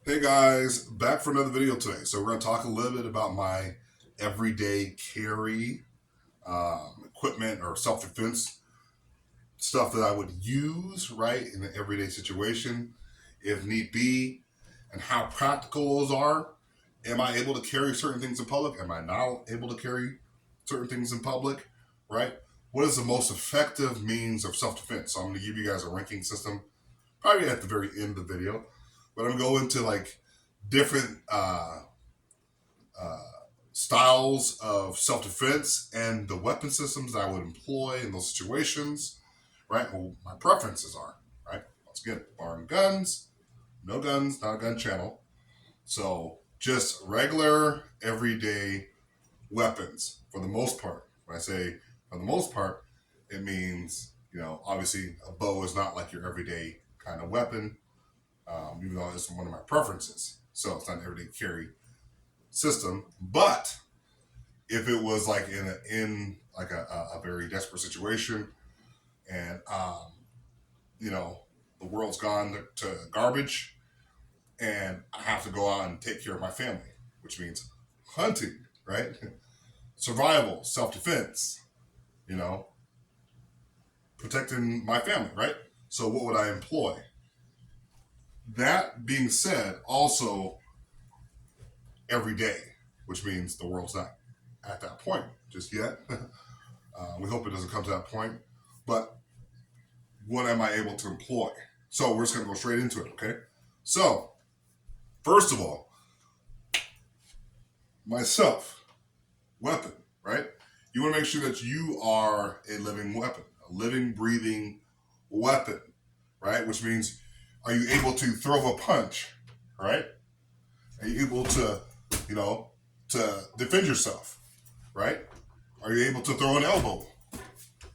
Hey guys, back for another video today. So we're going to talk a little bit about my everyday carry equipment or self-defense stuff that I would use right in an everyday situation if need be, and how practical those are. Am I able to carry certain things in public? Am I not able to carry certain things in public? Right? What is the most effective means of self-defense? So I'm going to give you guys a ranking system probably at the very end of the video, but I'm going to go into like different uh, styles of self defense and the weapon systems that I would employ in those situations, right? Well, my preferences are, right? Once again, barring guns, no guns, not a gun channel. So just regular, everyday weapons for the most part. When I say for the most part, it means, obviously a bow is not like your everyday kind of weapon, even though it's one of my preferences. So it's not an everyday carry system. But if it was like in like a very desperate situation, and the world's gone to garbage, and I have to go out and take care of my family, which means hunting, right? Survival, self defense, you know, protecting my family, right? So what would I employ? That being said, also every day, which means the world's not at that point just yet. We hope it doesn't come to that point. But what am I able to employ? So we're just going to go straight into it, okay? So, first of all, myself, weapon, right? You want to make sure that you are a living weapon, a living, breathing weapon, right? Which means, are you able to throw a punch, right? Are you able to, to defend yourself, right? Are you able to throw an elbow,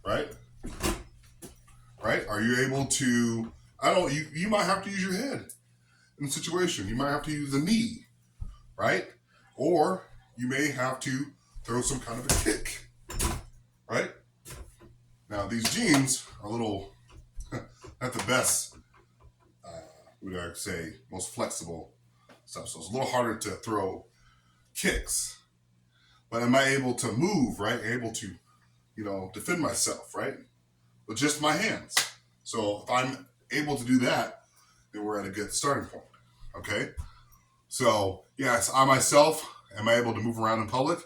right? Right? Are you able to? I don't. You might have to use your head in the situation. You might have to use the knee, right? Or you may have to throw some kind of a kick, right? Now these jeans are a little not the best. Would I say most flexible stuff? So it's a little harder to throw kicks. But am I able to move? Right? Able to, defend myself? Right? With just my hands. So if I'm able to do that, then we're at a good starting point. Okay? So, yes, I myself, am I able to move around in public?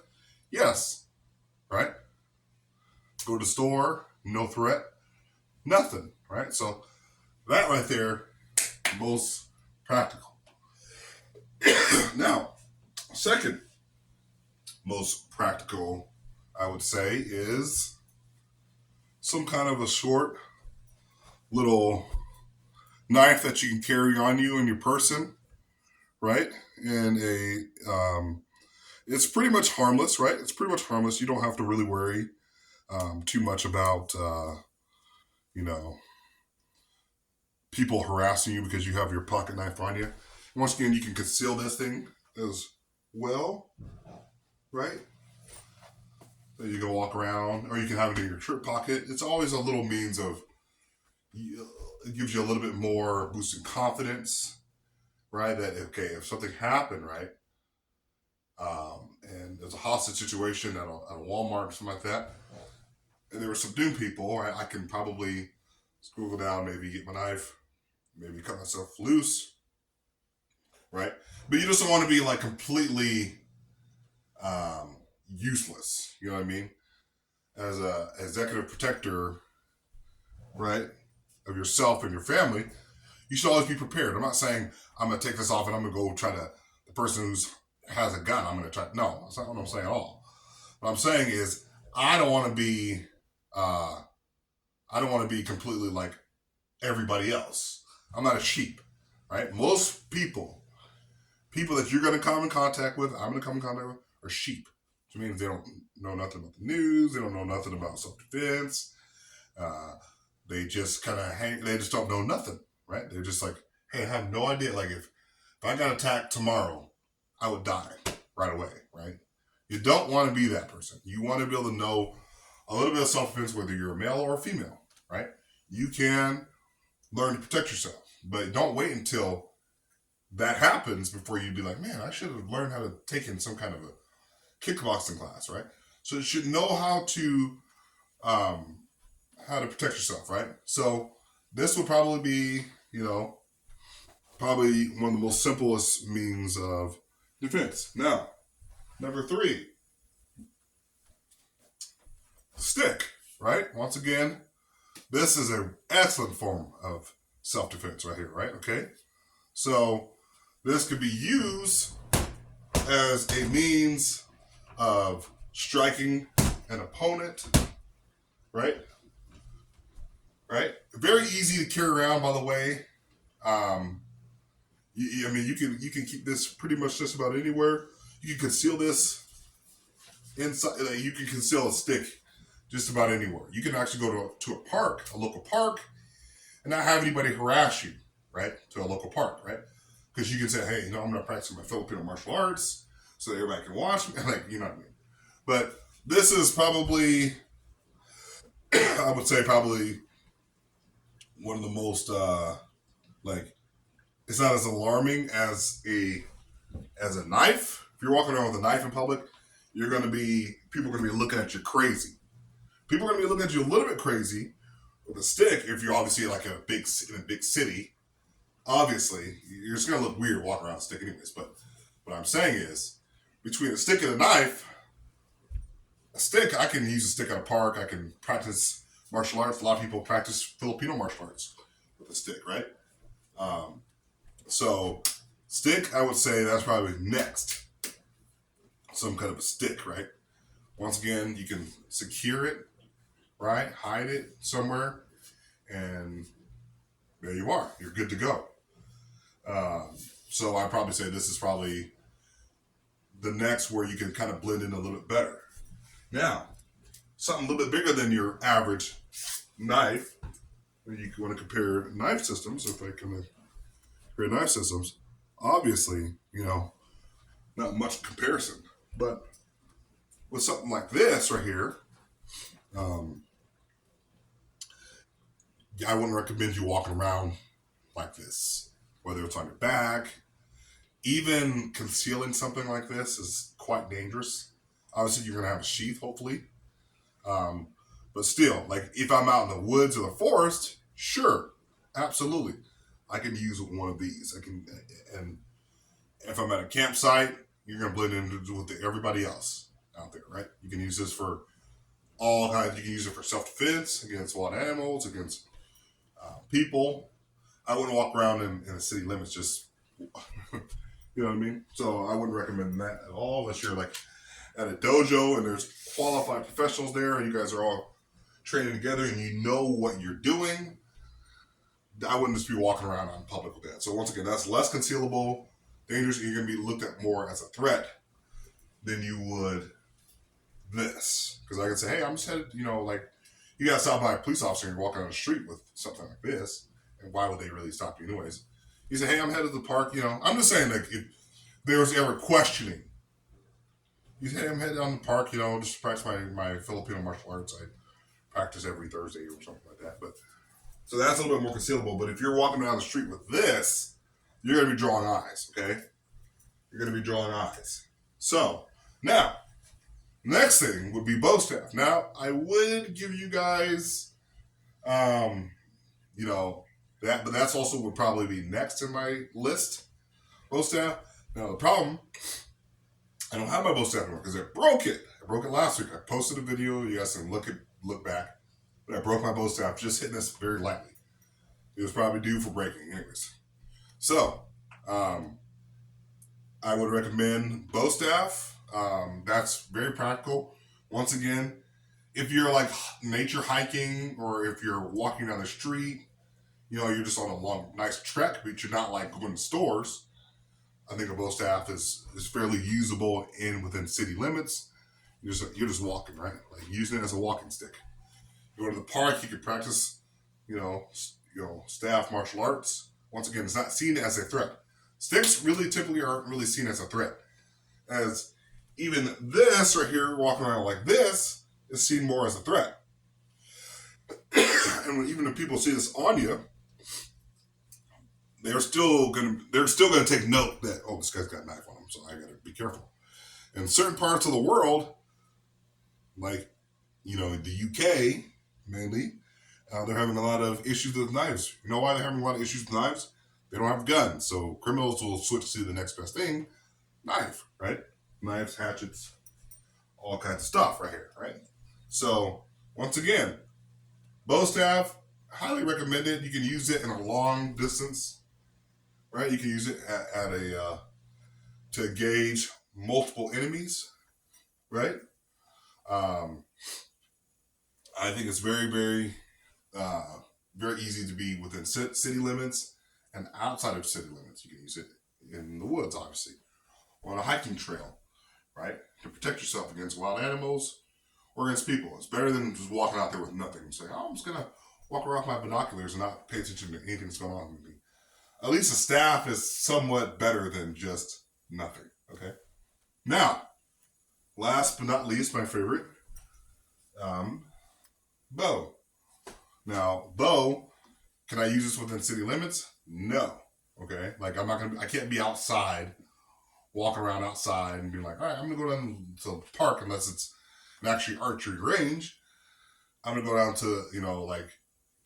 Yes. Right? Go to the store, no threat, nothing. Right? So that right there, most practical. Now, second most practical, I would say, is some kind of a short little knife that you can carry on you in your person, right? And it's pretty much harmless, right? It's pretty much harmless. You don't have to really worry too much about, you know, people harassing you because you have your pocket knife on you. Once again, you can conceal this thing as well, right? So you can walk around, or you can have it in your shirt pocket. It's always a little means of, it gives you a little bit more boosting confidence, right? That, okay, if something happened, right? And there's a hostage situation at a Walmart or something like that, and there were subdued people, right? I can probably squiggle down, maybe get my knife, maybe cut myself loose, right? But you just don't want to be like completely um, useless. You know what I mean? As a executive protector, right, of yourself and your family, you should always be prepared. I'm not saying I'm gonna take this off and I'm gonna go try to the person who's has a gun. I'm gonna try. No, that's not what I'm saying at all. What I'm saying is I don't want to be uh, I don't want to be completely like everybody else. I'm not a sheep, right? Most people that you're going to come in contact with, I'm going to come in contact with, are sheep. Which means they don't know nothing about the news. They don't know nothing about self-defense. Uh, they just kind of hang. They just don't know nothing, right? They're just like, hey, I have no idea. Like if I got attacked tomorrow, I would die right away, right? You don't want to be that person. You want to be able to know a little bit of self-defense, whether you're a male or a female, right? You can learn to protect yourself, but don't wait until that happens before you'd be like, man, I should have learned how to take in some kind of a kickboxing class, right? So you should know um, how to protect yourself, right? So this would probably be, probably one of the most simplest means of defense. Now, number 3, stick, right? Once again, this is an excellent form of self-defense right here, right? Okay. So this could be used as a means of striking an opponent, right? Right? Very easy to carry around, by the way. I mean, you can keep this pretty much just about anywhere. You can conceal this inside. You can conceal a stick just about anywhere. You can actually go to a park, a local park, and not have anybody harass you, right? To a local park, right? Because you can say, hey, I'm going to practice my Filipino martial arts so that everybody can watch me. Like, you know what I mean? But this is probably, I would say, probably one of the most, like, it's not as alarming as a knife. If you're walking around with a knife in public, people are going to be looking at you crazy. People are going to be looking at you a little bit crazy with a stick. If you're obviously like in a big city, obviously you're just going to look weird walking around with a stick anyways. But what I'm saying is, between a stick and a knife, a stick, I can use a stick at a park. I can practice martial arts. A lot of people practice Filipino martial arts with a stick, right? So stick, I would say that's probably next. Some kind of a stick, right? Once again, you can secure it, right? Hide it somewhere, and there you are. You're good to go. So I'd probably say this is probably the next where you can kind of blend in a little bit better. Now, something a little bit bigger than your average knife. You want to compare knife systems. If I can compare knife systems, obviously, not much comparison. But with something like this right here, I wouldn't recommend you walking around like this, whether it's on your back. Even concealing something like this is quite dangerous. Obviously, you're going to have a sheath, hopefully. But still, like if I'm out in the woods or the forest, sure, absolutely, I can use one of these. And if I'm at a campsite, you're going to blend in with everybody else out there, right? You can use this for all kinds. You can use it for self-defense against wild animals, against people. I wouldn't walk around in the city limits just, you know what I mean? So I wouldn't recommend that at all unless you're like at a dojo and there's qualified professionals there and you guys are all training together and you know what you're doing. I wouldn't just be walking around on public with that. So once again, that's less concealable, dangerous, and you're going to be looked at more as a threat than you would this. Because I can say, hey, I'm just headed, like you got stopped by a police officer and you're walking on the street with something like this. And why would they really stop you anyways? You say, hey, I'm headed to the park. I'm just saying, like, if there was ever questioning, you say, hey, I'm headed on the park, just to practice my Filipino martial arts. I practice every Thursday or something like that. But so that's a little bit more concealable. But if you're walking down the street with this, you're going to be drawing eyes, okay? You're going to be drawing eyes. So now, next thing would be bow staff. Now, I would give you guys, but that's also would probably be next in my list. Bow staff. Now the problem, I don't have my bow staff anymore because I broke it. I broke it last week. I posted a video. You guys can look back. But I broke my bow staff just hitting this very lightly. It was probably due for breaking, anyways. So, I would recommend bow staff. That's very practical. Once again, if you're like nature hiking or if you're walking down the street, you're just on a long, nice trek, but you're not like going to stores. I think a bow staff is fairly usable within city limits. You're just walking, right? Like using it as a walking stick. You go to the park, you can practice, staff martial arts. Once again, it's not seen as a threat. Sticks really typically aren't really seen as a threat. As even this right here, walking around like this, is seen more as a threat. And even if people see this on you, they're still gonna take note that, oh, this guy's got a knife on him, so I gotta be careful. In certain parts of the world, like the UK mainly, they're having a lot of issues with knives. You know why they're having a lot of issues with knives? They don't have guns, so criminals will switch to the next best thing, knife, right? Knives, hatchets, all kinds of stuff right here, right? So once again, bow staff, highly recommended. You can use it in a long distance, right? You can use it at a to engage multiple enemies, right? Um, I think it's uh, very easy to be within city limits and outside of city limits. You can use it in the woods, obviously, or on a hiking trail, right? To protect yourself against wild animals or against people. It's better than just walking out there with nothing and saying, oh, I'm just going to walk around with my binoculars and not pay attention to anything that's going on with me. At least a staff is somewhat better than just nothing, okay? Now, last but not least, my favorite, um, bow. Now, bow, can I use this within city limits? No. Okay? Like, I can't be outside, walking around outside and be like, all right, I'm going to go down to the park unless it's an actually archery range. I'm going to go down to, like,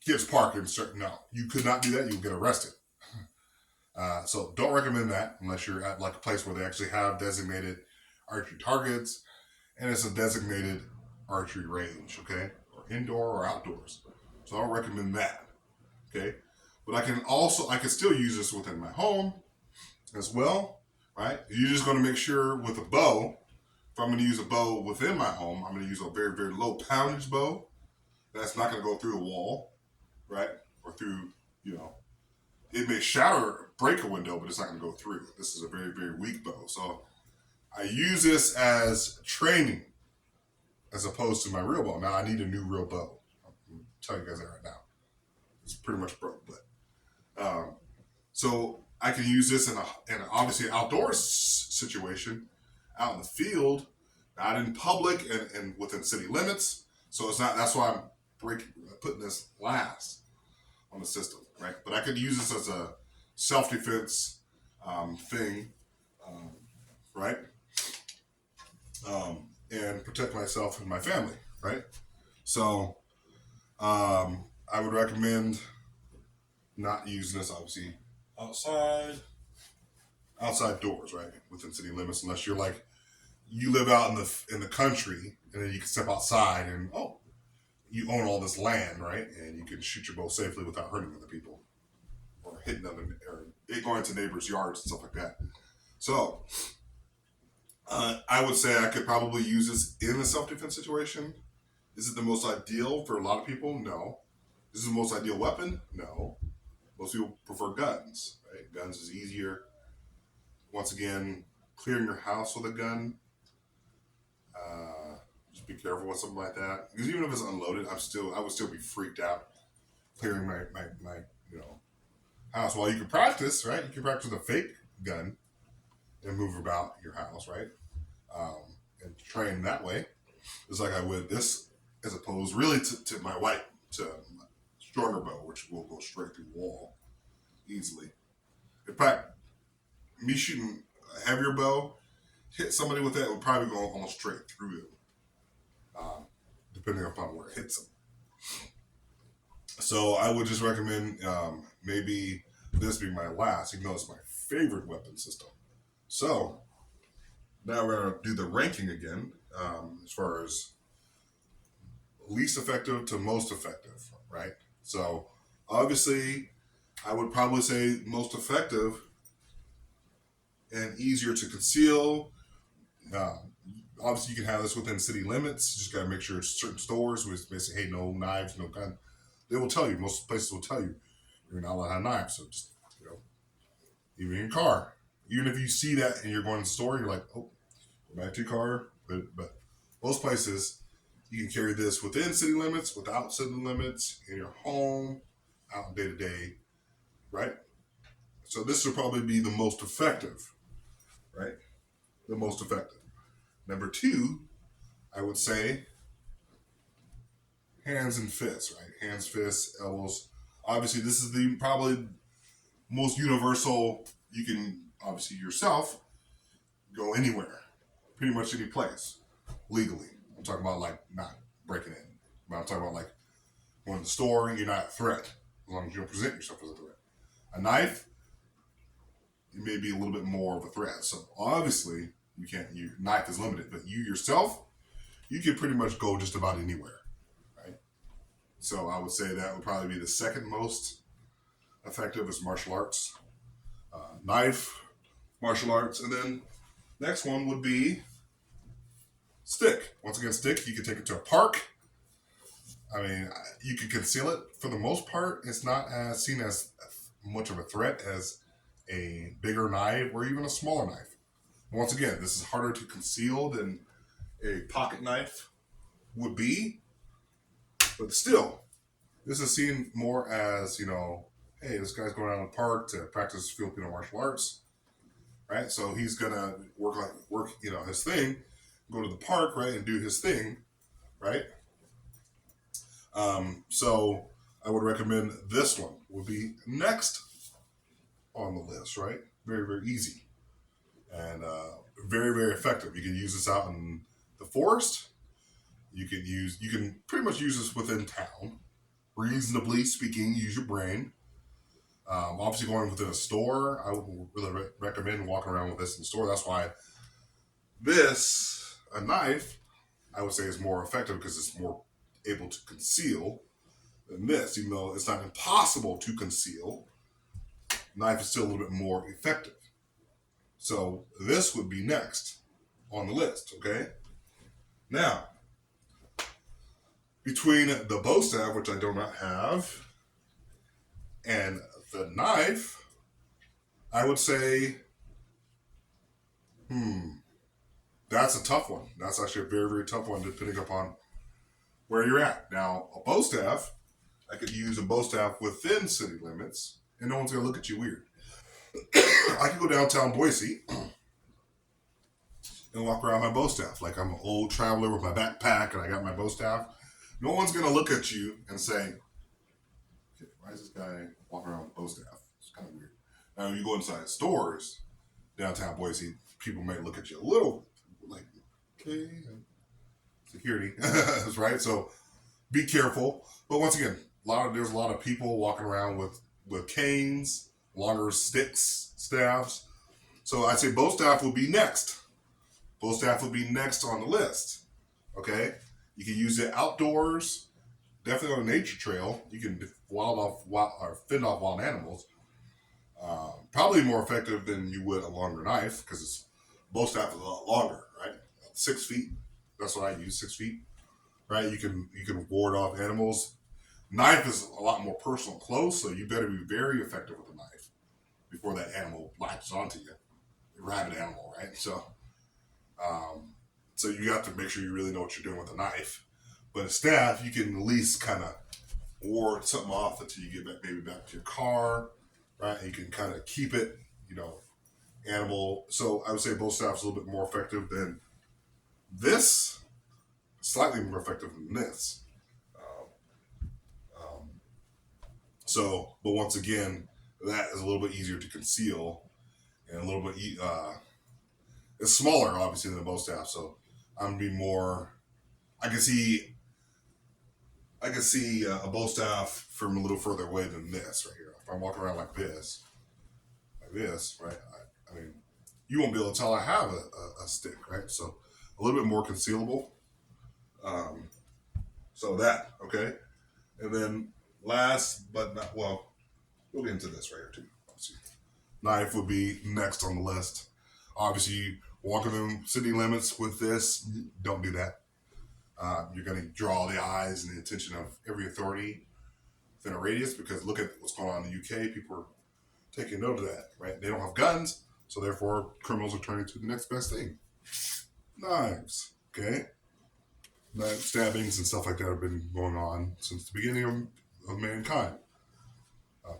kids' park and start. No, you could not do that. You'll get arrested. So don't recommend that unless you're at, like, a place where they actually have designated archery targets and it's a designated archery range, okay? Or indoor or outdoors. So I don't recommend that. Okay, but I can still use this within my home as well, right? You're just going to make sure with a bow. If I'm going to use a bow within my home, I'm going to use a very, very low poundage bow. That's not going to go through a wall, right? Or through, it may shatter, break a window, but it's not going to go through. This is a very, very weak bow. So I use this as training as opposed to my real bow. Now I need a new real bow. I'm telling you guys that right now. It's pretty much broke, but so I can use this in obviously outdoors situation, out in the field, not in public and within city limits. So it's not. That's why I'm putting this last on the system, right? But I could use this as a self defense thing, um, right? And protect myself and my family, right? So I would recommend not using this obviously outside doors, right? Within city limits, unless you're like you live out in the country and then you can step outside and you own all this land, right? And you can shoot your bow safely without hurting other people or hitting them or going to neighbors' yards and stuff like that. So I would say I could probably use this in a self-defense situation. Is it the most ideal for a lot of people? No. Is it the most ideal weapon? No. Most people prefer guns, right? Guns is easier. Once again, clearing your house with a gun. Just be careful with something like that. Because even if it's unloaded, I would still be freaked out clearing my house. While you can practice, right? You can practice with a fake gun and move about your house, right? And train that way. Just like I would this, as opposed really to my stronger bow, which will go straight through the wall easily. In fact, me shooting a heavier bow, hit somebody with that would probably go almost straight through them, depending upon where it hits them. So I would just recommend maybe this being my last, even though it's my favorite weapon system. So now we're going to do the ranking again, as far as least effective to most effective, right? So obviously, I would probably say most effective and easier to conceal. Uh, Obviously, you can have this within city limits. You just got to make sure certain stores with basically, hey, no knives, no gun. They will tell you. Most places will tell you you're not allowed to have knives. So just even in your car, even if you see that and you're going to the store, you're like, oh, go back to your car. But most places, you can carry this within city limits, without city limits, in your home, out day to day, right? So this will probably be the most effective, right? The most effective. Number two, I would say hands and fists, right? Hands, fists, elbows. Obviously, this is probably most universal. You can obviously yourself go anywhere, pretty much any place legally. I'm talking about like not breaking in, but I'm talking about like going to the store. You're not a threat as long as you don't present yourself as a threat. A knife, it may be a little bit more of a threat. So obviously, you can't. Your knife is limited, but you yourself, you can pretty much go just about anywhere, right? So I would say that would probably be the second most effective is martial arts, knife, martial arts, and then next one would be stick. Once again, stick. You can take it to a park. I mean, you can conceal it for the most part. It's not as seen as much of a threat as a bigger knife or even a smaller knife. Once again, this is harder to conceal than a pocket knife would be, but still, this is seen more as, hey, this guy's going out in the park to practice Filipino martial arts, right? So he's gonna work, his thing, go to the park, right, and do his thing, right? So I would recommend this one would be next on the list, right? Very, very easy and very, very effective. You can use this out in the forest. You can pretty much use this within town. Reasonably speaking, use your brain. Obviously, going within a store, I would really recommend walking around with this in the store. That's why a knife, I would say is more effective because it's more able to conceal than this. Even though it's not impossible to conceal, knife is still a little bit more effective. So this would be next on the list, okay? Now, between the bow staff, which I do not have, and the knife, I would say, that's a tough one. That's actually a very, very tough one depending upon where you're at. Now, a bow staff, I could use a bow staff within city limits, and no one's going to look at you weird. I could go downtown Boise and walk around my bow staff like I'm an old traveler with my backpack and I got my bow staff. No one's going to look at you and say, okay, why is this guy walking around with a bow staff? It's kind of weird. Now, you go inside stores, downtown Boise, people might look at you a little like, okay, security, right? So be careful. But once again, there's a lot of people walking around with canes, longer sticks, staffs. So I'd say bow staff would be next. Bow staff would be next on the list. Okay, you can use it outdoors, definitely on a nature trail. You can fend off wild animals. Probably more effective than you would a longer knife because bow staff is a lot longer, right? 6 feet. That's what I use. 6 feet, right? You can ward off animals. Knife is a lot more personal, close, so you better be very effective with a knife before that animal latches onto you. A rabid animal, right? So you have to make sure you really know what you're doing with a knife. But a staff, you can at least kind of ward something off until you get back to your car, right? And you can kind of keep it, animal. So I would say bow staff is a little bit more effective than this, slightly more effective than this. But once again, that is a little bit easier to conceal and a little bit, it's smaller, obviously, than the bow staff. So I'm gonna be more, I can see a bow staff from a little further away than this right here. If I'm walking around like this, right? I mean, you won't be able to tell I have a stick, right? So a little bit more concealable. So that, okay? And then last but not, well, we'll get into this right here too. Let's see. Knife would be next on the list. Obviously, walking in city limits with this, don't do that. You're going to draw the eyes and the attention of every authority within a radius because look at what's going on in the UK. People are taking note of that, right? They don't have guns, so therefore criminals are turning to the next best thing. Knives, okay? Knife stabbings and stuff like that have been going on since the beginning of mankind.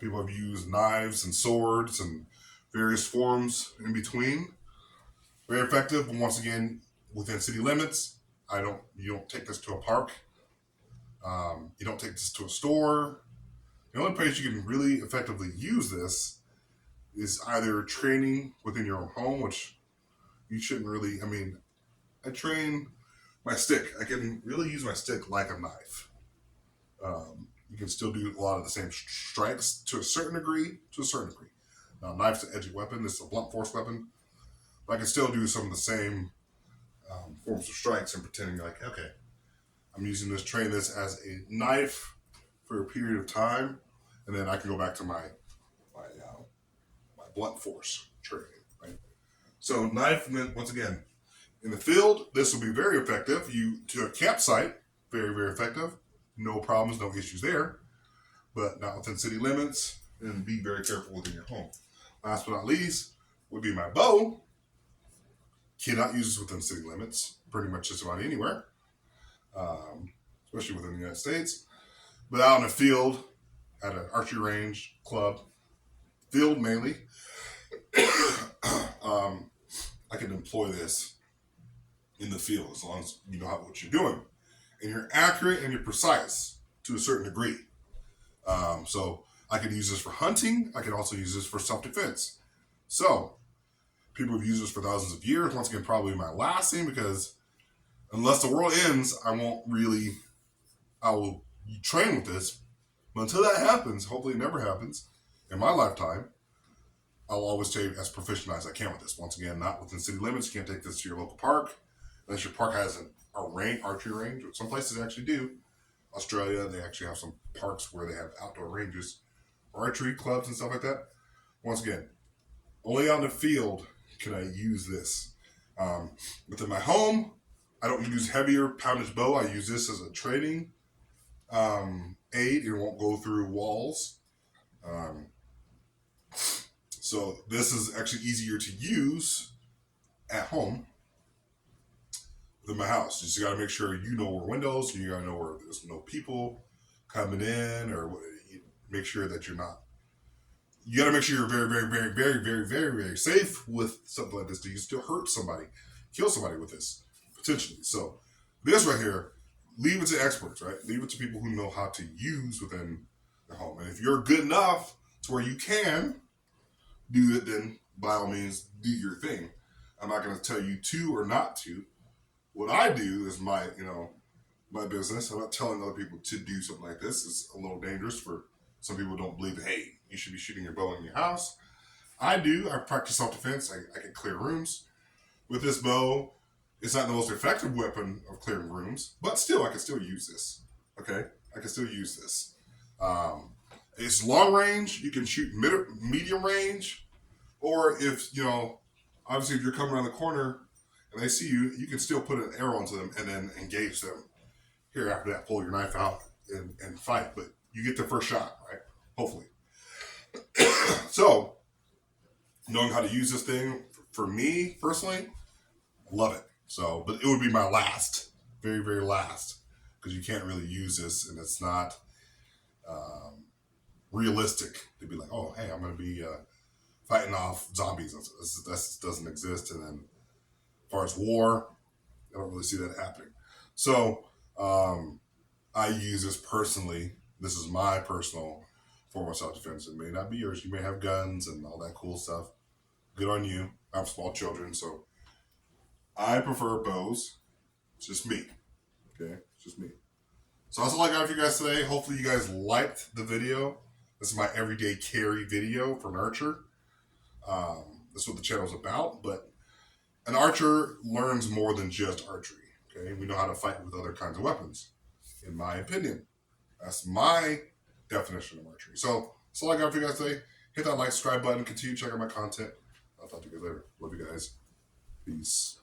People have used knives and swords and various forms in between. Very effective, but once again, within city limits. You don't take this to a park. You don't take this to a store. The only place you can really effectively use this is either training within your own home, which you shouldn't really. I mean, I train my stick. I can really use my stick like a knife. You can still do a lot of the same strikes to a certain degree. Now, knife's an edgy weapon. This is a blunt force weapon. But I can still do some of the same forms of strikes and pretending like, okay, I'm using this, train this as a knife for a period of time, and then I can go back to my blunt force training. Right. So knife, once again, in the field, this will be very effective. You to a campsite, very very effective. No problems, no issues there. But not within city limits, and be very careful within your home. Last but not least would be my bow. Cannot use this within city limits, pretty much just about anywhere, especially within the United States. But out in the field, at an archery range, club, field mainly, I can employ this in the field as long as you know what you're doing. And you're accurate and you're precise to a certain degree. So I can use this for hunting. I can also use this for self-defense. So people have used this for thousands of years. Once again, probably my last thing, because unless the world ends, I will train with this. But until that happens, hopefully it never happens in my lifetime, I'll always stay as proficient as I can with this. Once again, not within city limits. You can't take this to your local park unless your park has archery range. Some places actually do. Australia, they actually have some parks where they have outdoor ranges, archery clubs and stuff like that. Once again, only on the field can I use this. Within my home, I don't use heavier poundage bow. I use this as a training aid. It won't go through walls. So this is actually easier to use at home than my house. You just got to make sure you know where windows, you got to know where there's no people coming in, or make sure that you're not. You got to make sure you're very, very, very, very, very, very, very safe with something like this. Do you still hurt somebody, kill somebody with this potentially? So this right here, leave it to experts, right? Leave it to people who know how to use within the home. And if you're good enough to where you can do it, then by all means do your thing. I'm not going to tell you to or not to. What I do is my business. I'm not telling other people to do something like this. It's a little dangerous for some people. Don't believe, hey, you should be shooting your bow in your house. I do. I practice self-defense. I can clear rooms with this bow. It's not the most effective weapon of clearing rooms, but still, I can still use this. Okay, I can still use this. It's long range. You can shoot medium range, or if obviously if you're coming around the corner and they see you, you can still put an arrow into them and then engage them. Here, after that, pull your knife out and fight. But you get the first shot, right? Hopefully. So, knowing how to use this thing, for me personally, love it. So, but it would be my last, very, very last, because you can't really use this, and it's not realistic to be like, oh, hey, I'm going to be fighting off zombies. That doesn't exist. And then as far as war, I don't really see that happening. So I use this personally. This is my personal form of self-defense. It may not be yours. You may have guns and all that cool stuff. Good on you. I have small children, so I prefer bows. It's just me. Okay? It's just me. So that's all I got for you guys today. Hopefully you guys liked the video. This is my everyday carry video for an archer. That's what the channel is about. But an archer learns more than just archery. Okay? We know how to fight with other kinds of weapons, in my opinion. That's my definition of archery. So that's all I got for you guys today. Hit that like, subscribe button. Continue checking out my content. I'll talk to you guys later. Love you guys. Peace.